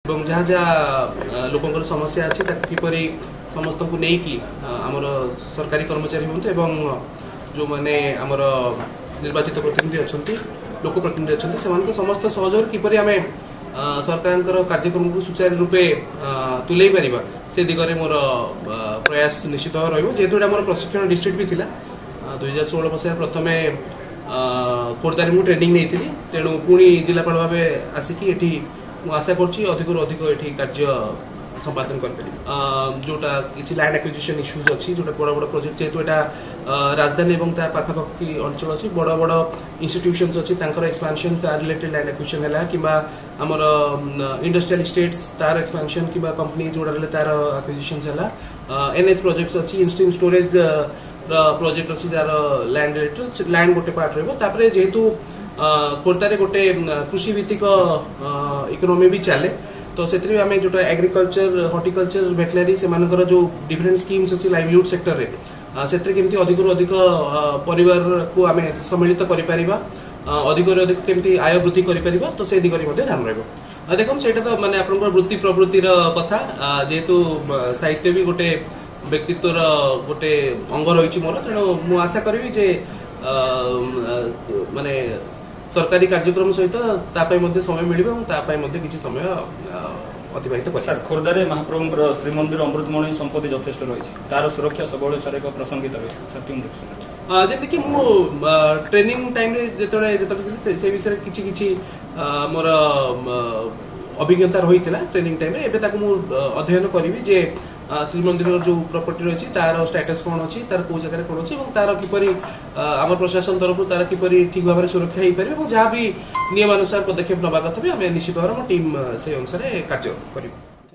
जहाँ जहाँ लोकंर समस्या अच्छी किपरि समस्त को लेकिन आमर सरकारी कर्मचारी हूँ एवं जो मैंने आमर निर्वाचित प्रतिनिधि अच्छा लोक प्रतिनिधि अच्छा से समस्त सहयोग किपरि आम सरकार कार्यक्रम को सुचारू रूपे तुले पार से दिगरे मोर प्रयास निश्चित रही मोर प्रशिक्षण डिस्ट्रिक्ट भी थिला 2016 मसीह प्रथम खोर्धारे मुझे ट्रेनिंग नहीं थी तेणु पुणी जिलापाल भाव आसिकी एठी आशा करधिक कार्य संपादन कर जोटा किसी लैंड एक्विजिशन इश्यूज अच्छी जोटा बड़ बड़ प्रोजेक्ट जेहेतु यहाँ राजधानी और पाखापाखि अंचल अच्छी बड़ बड़ इंस्टीट्यूशंस अच्छी एक्सपांशन तार रिलेटेड लैंड एक्विजिशन है कि आमर इंडस्ट्रियल स्टेट्स तार एक्सपांशन कि कंपनी जोड़ा रहे तार एक्विजिशन है एनएच प्रोजेक्ट्स अच्छी इंस्टेंट स्टोरेज प्रोजेक्ट अच्छी जार लैंड रिलेटेड लैंड गोटे पार्ट रही जेहेतु खोर्धारे गोटे कृषि भित्तिक इकोनॉमी भी चले तो से आम जो एग्रीकल्चर हॉर्टिकल्चर वेटनरी से जो डिफरेंट स्कीम्स अच्छी लाइवलीहुड सेक्टर रे से अधिक अधिक परिवार को आम सम्मिलित अधिक केमती आय वृद्धि कर तो से दिगरे ध्यान रहा देखो से तो माने आप वृत्ति प्रवृत्तिर कथा जेहेतु साहित्य भी गोटे व्यक्तित्व गोटे अंग रही मोर तेणु मु आशा करी जे माने सरकारी कार्यक्रम सहित समय मिले किसी समय अतिबाहित सर खोर्धारे महाप्रभुंर श्रीमंदिर अमृतमणि संपत्ति यथेष्ट रही तार सुरक्षा सब सर एक प्रसंगित रही जैसे मु ट्रेनिंग टाइम से विषय किसी मोर अभिज्ञता रही ट्रेनिंग टाइम अध्ययन करी जे श्रीमंदिर जो प्रॉपर्टी रही तार स्टेटस कौन अच्छी तार कौ जगह कौन अच्छी तार किपरि आम प्रशासन तरफ तार किपरि ठीक भाव में सुरक्षा हो पारे जहाँ भी नियमानुसार पदक्षेप नवा कथा भी आम निश्चित भाव टीम से अनुसार कार्य करूँ।